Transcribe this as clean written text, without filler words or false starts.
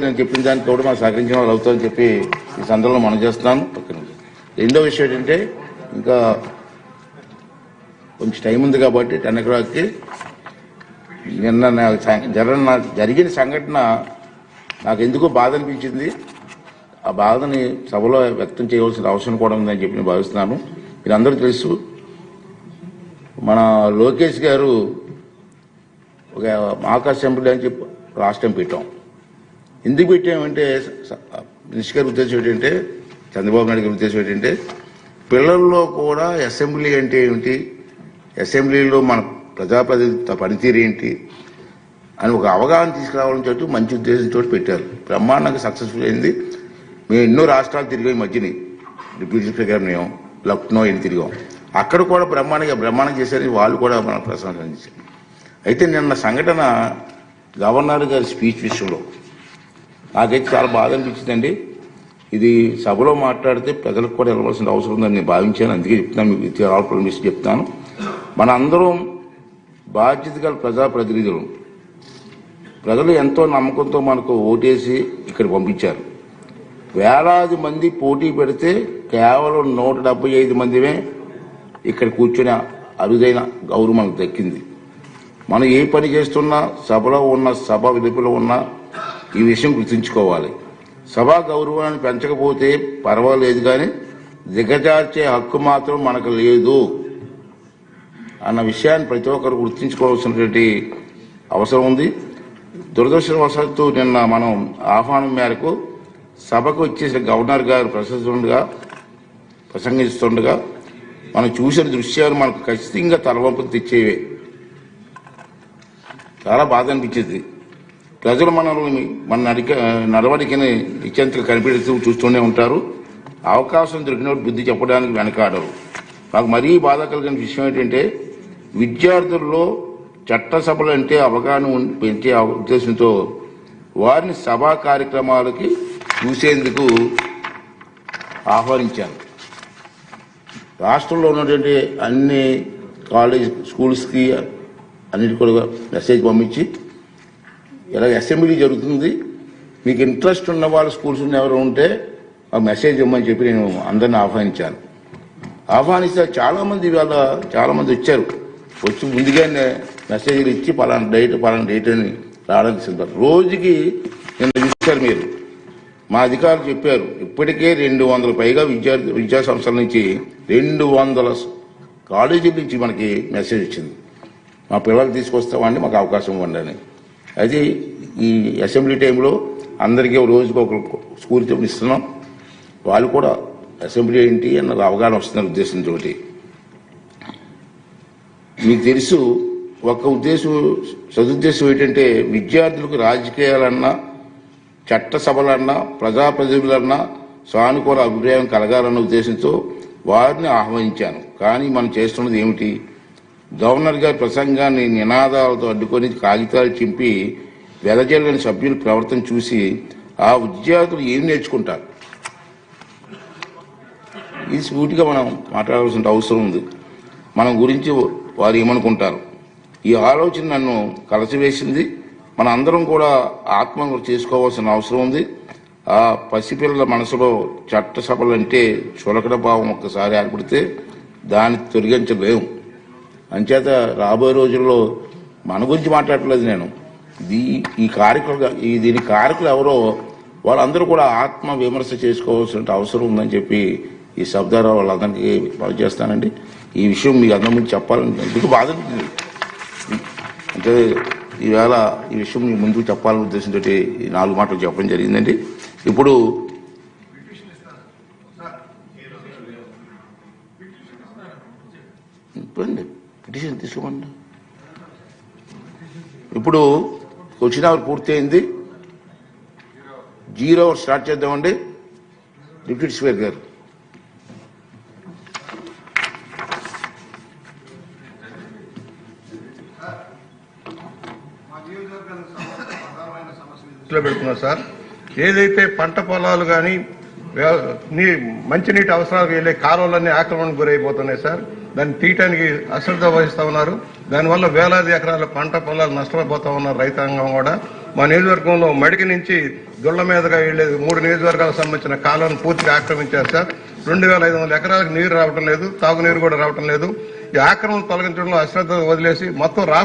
నేను చెప్పిన దానికి కూడా మాకు సహకరించిన వాళ్ళు అవుతారని చెప్పి ఈ సందర్భంలో మనం చేస్తున్నాను. రెండో విషయం ఏంటంటే ఇంకా కొంచెం టైం ఉంది కాబట్టి 10 o'clockకి నిన్న జరిగిన సంఘటన నాకు ఎందుకో బాధ అనిపించింది. ఆ బాధని సభలో వ్యక్తం చేయవలసిన అవసరం కూడా ఉందని చెప్పి నేను భావిస్తున్నాను. మీరందరూ తెలుసు, మన లోకేష్ గారు ఒక మాక్ అసెంబ్లీ అని చెప్పి రాష్ట్రం పెట్టాం. ఎందుకు పెట్టామంటే మినిస్టర్ గారి ఉద్దేశం ఏంటంటే, చంద్రబాబు నాయుడు గారి ఉద్దేశం ఏంటంటే, పిల్లల్లో కూడా అసెంబ్లీ అంటే ఏమిటి, అసెంబ్లీలో మన ప్రజాప్రతినిధి పనితీరు ఏంటి అని ఒక అవగాహన తీసుకురావాలని చెప్పి మంచి ఉద్దేశంతో పెట్టారు. బ్రహ్మాండంగా సక్సెస్ఫుల్ అయింది. మేము ఎన్నో రాష్ట్రాలు తిరిగాం. మధ్యని డిప్యూటీ స్పీకర్ గారు మేము లక్నో ఎన్ని తిరిగాం. అక్కడ కూడా బ్రహ్మాండం చేశారని వాళ్ళు కూడా మన ప్రశంసించారు. అయితే నిన్న సంఘటన గవర్నర్ గారి స్పీచ్ విషయంలో నాకైతే చాలా బాధ అనిపించిందండి. ఇది సభలో మాట్లాడితే ప్రజలకు కూడా వెళ్ళవలసిన అవసరం ఉందని నేను భావించాను. అందుకే చెప్తున్నాను, మీకు చెప్తాను. మన అందరం బాధ్యత గల ప్రజాప్రతినిధులు. ప్రజలు ఎంతో నమ్మకంతో మనకు ఓటేసి ఇక్కడ పంపించారు. వేలాది మంది పోటీ పెడితే కేవలం 175 మందిమే ఇక్కడ కూర్చుని అరుదైన గౌరవం మనకు దక్కింది. మనం ఏ పని చేస్తున్నా, సభలో ఉన్న సభ వెలుపల ఉన్న ఈ విషయం గుర్తుంచుకోవాలి. సభా గౌరవాన్ని పెంచకపోతే పర్వాలేదు, కానీ దిగజార్చే హక్కు మాత్రం మనకు లేదు అన్న విషయాన్ని ప్రతి ఒక్కరు గుర్తుంచుకోవాల్సినటువంటి అవసరం ఉంది. దురదృష్టవశాత్తు నిన్న మనం ఆహ్వానం మేరకు సభకు వచ్చేసిన గవర్నర్ గారు ప్రసంగిస్తుండగా మనం చూసిన దృశ్యాలు మనకు ఖచ్చితంగా తలవంపులు తెచ్చేవే. చాలా బాధ అనిపించింది. ప్రజలు మన నడవడికని నిశ్చంతగా కనిపెడుతూ చూస్తూనే ఉంటారు. అవకాశం దొరికినప్పుడు బుద్ధి చెప్పడానికి వెనకాడరు. నాకు మరీ బాధ కలిగిన విషయం ఏంటంటే, విద్యార్థుల్లో చట్టసభలు అంటే అవగాహన పెంచే ఉద్దేశంతో వారిని సభా కార్యక్రమాలకి చూసేందుకు ఆహ్వానించాను. రాష్ట్రంలో ఉన్నటువంటి అన్ని కాలేజ్ స్కూల్స్కి అన్నిటి కూడా మెసేజ్ పంపించి, ఇలా అసెంబ్లీ జరుగుతుంది, మీకు ఇంట్రెస్ట్ ఉన్న వాళ్ళ స్కూల్స్ ఎవరు ఉంటే ఆ మెసేజ్ ఇవ్వమని చెప్పి నేను అందరిని ఆహ్వానించాను. ఆహ్వానిస్తే చాలామంది వచ్చారు. వచ్చి ముందుగానే మెసేజ్లు ఇచ్చి పలానా డేట్ అని రావడానికి సిద్ధం. రోజుకి నిన్న చూశారు మీరు, మా అధికారులు చెప్పారు, ఇప్పటికే 200 పైగా విద్యా సంస్థల నుంచి 200 కాలేజీల నుంచి మనకి మెసేజ్ వచ్చింది. మా పిల్లలు తీసుకొస్తామండి, మాకు అవకాశం ఇవ్వండి అని. అది ఈ అసెంబ్లీ టైంలో అందరికీ రోజుకి ఒక స్కూల్ ఇస్తున్నాం. వాళ్ళు కూడా అసెంబ్లీ ఏంటి అన్న అవగాహన వస్తున్న ఉద్దేశంతో. మీకు తెలుసు, ఒక సదుద్దేశం ఏంటంటే, విద్యార్థులకు రాజకీయాలన్నా, చట్టసభలన్నా, ప్రజాప్రతినిధులన్నా సానుకూల అభిప్రాయం కలగాలన్న ఉద్దేశంతో వారిని ఆహ్వానించాను. కానీ మనం చేస్తున్నది ఏమిటి? గవర్నర్ గారి ప్రసంగాన్ని నినాదాలతో అడ్డుకొని కాగితాలు చింపి వెదజల్లని సభ్యుల ప్రవర్తన చూసి ఆ విద్యార్థులు ఏం నేర్చుకుంటారు? ఇది సూటిగా మనం మాట్లాడాల్సిన అవసరం ఉంది. మన గురించి వారు ఏమనుకుంటారు? ఈ ఆలోచన నన్ను కలసివేసింది. మన అందరం కూడా ఆత్మహత్య చేసుకోవాల్సిన అవసరం ఉంది. ఆ పసిపిల్లల మనసులో చట్టసభలంటే చులకడ భావం ఒక్కసారి ఏర్పడితే దాన్ని తొలగించలేము. అంచేత రాబోయే రోజుల్లో మన గురించి మాట్లాడలేదు నేను. దీని కారకులు ఎవరో వాళ్ళందరూ కూడా ఆత్మ విమర్శ చేసుకోవాల్సిన అవసరం ఉందని చెప్పి ఈ సభ ద్వారా వాళ్ళందరికీ బాగు చేస్తానండి. ఈ విషయం మీకు అందరి ముందు చెప్పాలని ఎందుకు బాధ అంటే, ఈవేళ ఈ విషయం మీ ముందుకు చెప్పాలనే ఉద్దేశంతో ఈ 4 మాటలు చెప్పడం జరిగిందండి. ఇప్పుడు పిటిషన్ తీసుకోమండి. ఇప్పుడు క్వశ్చన్ అవర్ పూర్తయింది. 0 అవర్ స్టార్ట్ చేద్దామండి. డిప్యూటీ స్పీకర్ గారు. పెడుతున్నారు సార్. ఏదైతే పంట పొలాలు కానీ మంచినీటి అవసరాలకు వెళ్ళే కాలువలన్నీ ఆక్రమణకు గురైపోతున్నాయి సార్. దాన్ని తీయటానికి అశ్రద్ధ వహిస్తా ఉన్నారు. దానివల్ల వేలాది ఎకరాల పంట పొలాలు నష్టపోతా ఉన్నారు రైతాంగం కూడా. మా నియోజకవర్గంలో మడికి నుంచి దుళ్ల మీదుగా వెళ్లేది 3 నియోజకవర్గాలకు సంబంధించిన కాలువను పూర్తిగా ఆక్రమించారు సార్. 2500 ఎకరాలకు నీరు రావటం లేదు, తాగునీరు కూడా రావటం లేదు. ఈ ఆక్రమణ తొలగించడంలో అశ్రద్ధ వదిలేసి మొత్తం రాష్ట్ర